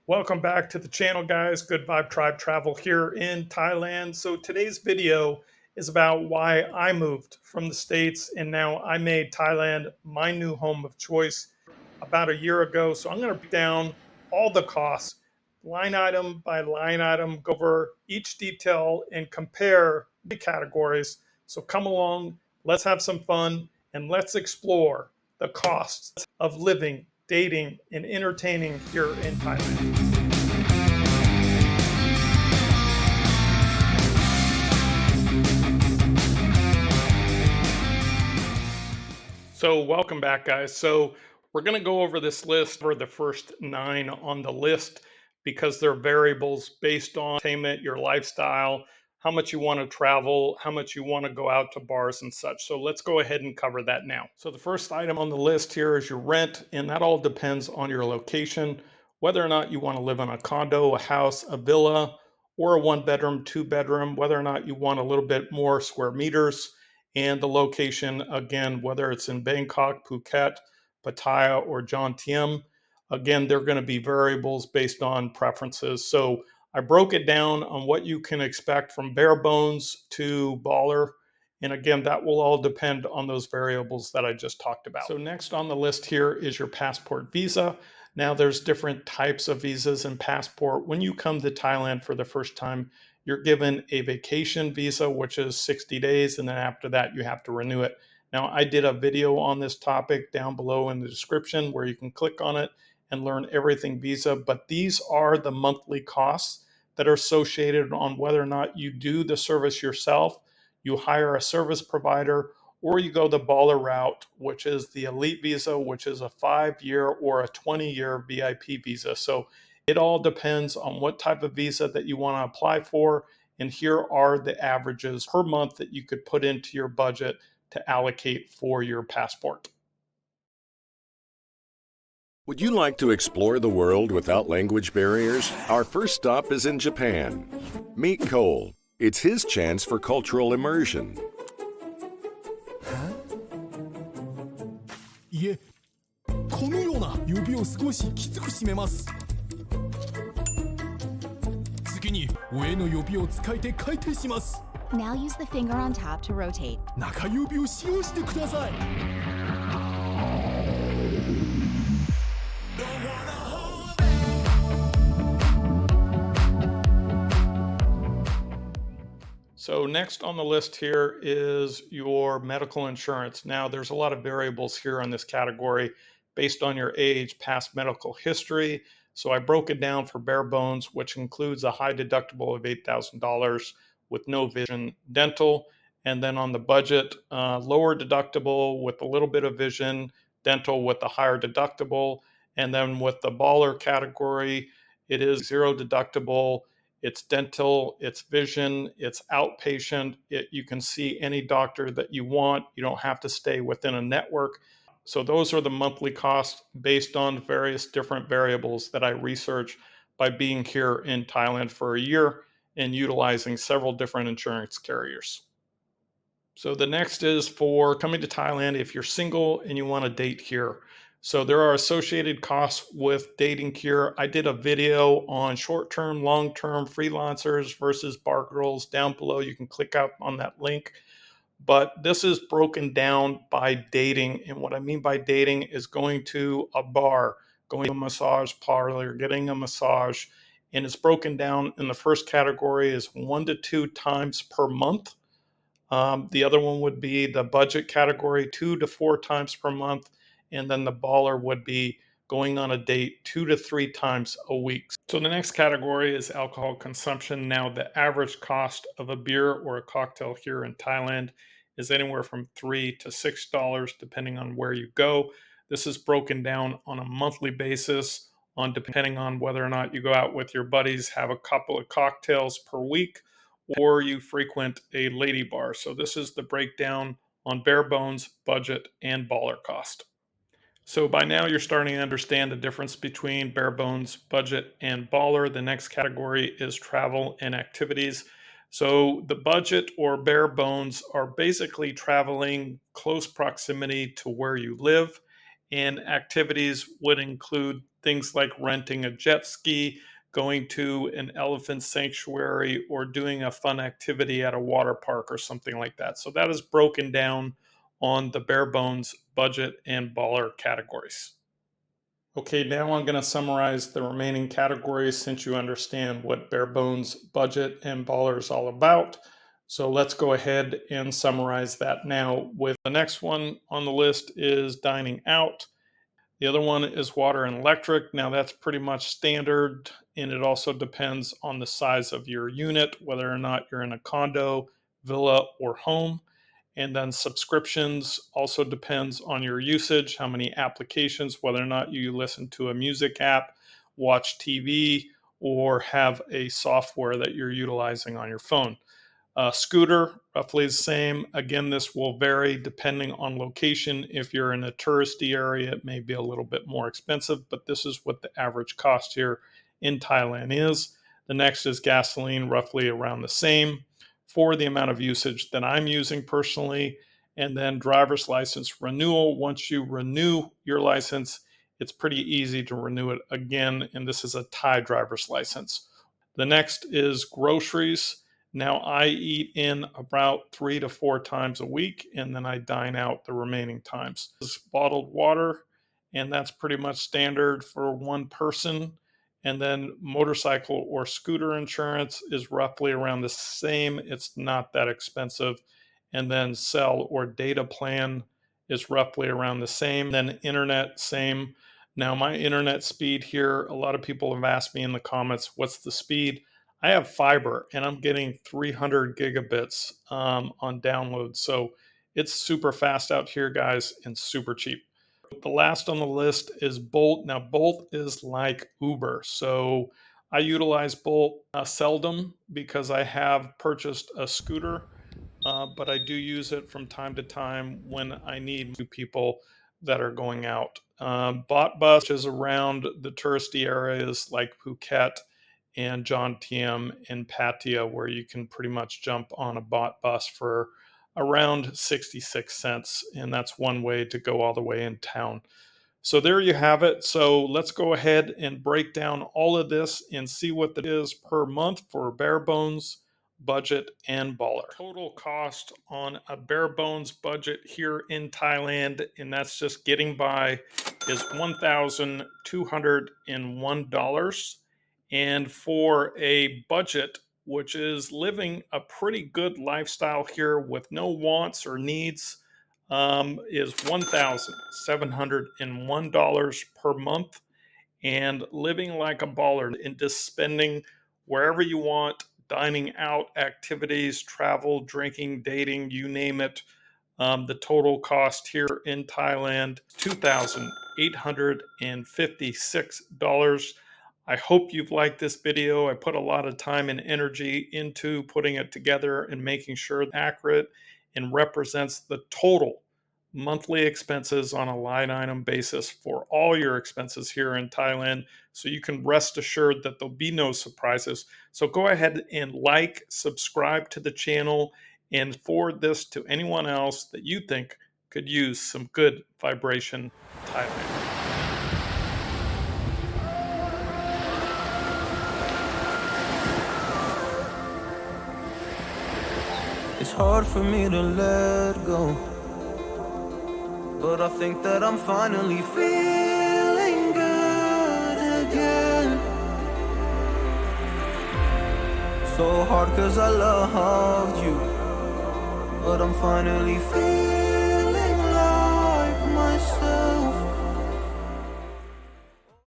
Welcome back to the channel, guys. Good Vibe Tribe Travel here in Thailand. So today's video is about why I moved from the States and now I made Thailand my new home of choice about a year ago. So I'm going to break down all the costs, line item by line item, go over each detail and compare the categories. So come along, let's have some fun, and let's explore the costs of living, dating, and entertaining here in Thailand. So welcome back, guys. So we're going to go over this list for the first 9 on the list because they're variables based on entertainment, your lifestyle, how much you want to travel, how much you want to go out to bars and such. So let's go ahead and cover that now. So the first item on the list here is your rent, and that all depends on your location, whether or not you want to live in a condo, a house, a villa, or a 1-bedroom, 2-bedroom, whether or not you want a little bit more square meters, and the location, again, whether it's in Bangkok, Phuket, Pattaya, or Jomtien. Again, they're going to be variables based on preferences. So I broke it down on what you can expect from bare bones to baller. And again, that will all depend on those variables that I just talked about. So next on the list here is your passport visa. Now there's different types of visas and passport. When you come to Thailand for the first time, you're given a vacation visa, which is 60 days, and then after that, you have to renew it. Now, I did a video on this topic down below in the description where you can click on it and learn everything visa, but these are the monthly costs that are associated on whether or not you do the service yourself, you hire a service provider, or you go the baller route, which is the elite visa, which is a 5-year or a 20-year VIP visa. So it all depends on what type of visa that you want to apply for. And here are the averages per month that you could put into your budget to allocate for your passport. Would you like to explore the world without language barriers? Our first stop is in Japan. Meet Cole. It's his chance for cultural immersion. いえ、このような指を少しきつく締めます。次に上の指を使えて回転します。Now use the finger on top to rotate. 中指を使用してください。So next on the list here is your medical insurance. Now there's a lot of variables here on this category based on your age, past medical history. So I broke it down for bare bones, which includes a high deductible of $8,000 with no vision, dental. And then on the budget, lower deductible with a little bit of vision, dental with a higher deductible. And then with the baller category, it is zero deductible. It's dental, it's vision, it's outpatient. You can see any doctor that you want. You don't have to stay within a network. So those are the monthly costs based on various different variables that I researched by being here in Thailand for a year and utilizing several different insurance carriers. So the next is for coming to Thailand if you're single and you want to date here. So there are associated costs with dating here. I did a video on short-term, long-term freelancers versus bar girls down below. You can click out on that link. But this is broken down by dating. And what I mean by dating is going to a bar, going to a massage parlor, getting a massage. And it's broken down in the first category is 1 to 2 times per month. The other one would be the budget category, 2 to 4 times per month. And then the baller would be going on a date 2 to 3 times a week. So the next category is alcohol consumption. Now, the average cost of a beer or a cocktail here in Thailand is anywhere from $3 to $6, depending on where you go. This is broken down on a monthly basis, depending on whether or not you go out with your buddies, have a couple of cocktails per week, or you frequent a lady bar. So this is the breakdown on bare bones, budget, and baller cost. So by now you're starting to understand the difference between bare bones, budget, and baller. The next category is travel and activities. So the budget or bare bones are basically traveling close proximity to where you live, and activities would include things like renting a jet ski, going to an elephant sanctuary, or doing a fun activity at a water park or something like that. So that is broken down on the bare bones, budget, and baller categories. Okay, now I'm going to summarize the remaining categories since you understand what bare bones, budget, and baller is all about. So let's go ahead and summarize that now. With the next one on the list is dining out. The other one is water and electric. Now that's pretty much standard, and it also depends on the size of your unit, whether or not you're in a condo, villa, or home. And then subscriptions also depends on your usage, how many applications, whether or not you listen to a music app, watch TV, or have a software that you're utilizing on your phone. Scooter, roughly the same. Again, this will vary depending on location. If you're in a touristy area, it may be a little bit more expensive, but this is what the average cost here in Thailand is. The next is gasoline, roughly around the same for the amount of usage that I'm using personally. And then driver's license renewal. Once you renew your license, it's pretty easy to renew it again. And this is a Thai driver's license. The next is groceries. Now I eat in about 3 to 4 times a week, and then I dine out the remaining times. This is bottled water, and that's pretty much standard for one person. And then motorcycle or scooter insurance is roughly around the same. It's not that expensive. And then cell or data plan is roughly around the same. Then internet, same. Now my internet speed here, a lot of people have asked me in the comments, what's the speed? I have fiber and I'm getting 300 gigabits on download. So it's super fast out here, guys, and super cheap. The last on the list is Bolt. Now, Bolt is like Uber. So I utilize Bolt seldom because I have purchased a scooter, but I do use it from time to time when I need new people that are going out. Bot Bus is around the touristy areas like Phuket and John Tiem and Pattaya, where you can pretty much jump on a bot bus for around 66 cents. And that's one way to go all the way in town. So there you have it. So let's go ahead and break down all of this and see what that is per month for bare bones, budget, and baller. Total cost on a bare bones budget here in Thailand, and that's just getting by, is $1,201. And for a budget, which is living a pretty good lifestyle here with no wants or needs, is $1,701 per month, and living like a baller and just spending wherever you want, dining out, activities, travel, drinking, dating, you name it. The total cost here in Thailand, $2,856. I hope you've liked this video. I put a lot of time and energy into putting it together and making sure it's accurate and represents the total monthly expenses on a line item basis for all your expenses here in Thailand. So you can rest assured that there'll be no surprises. So go ahead and like, subscribe to the channel, and forward this to anyone else that you think could use some good vibration Thailand. It's hard for me to let go, but I think that I'm finally feeling good again. So hard 'cause I loved you, but I'm finally feeling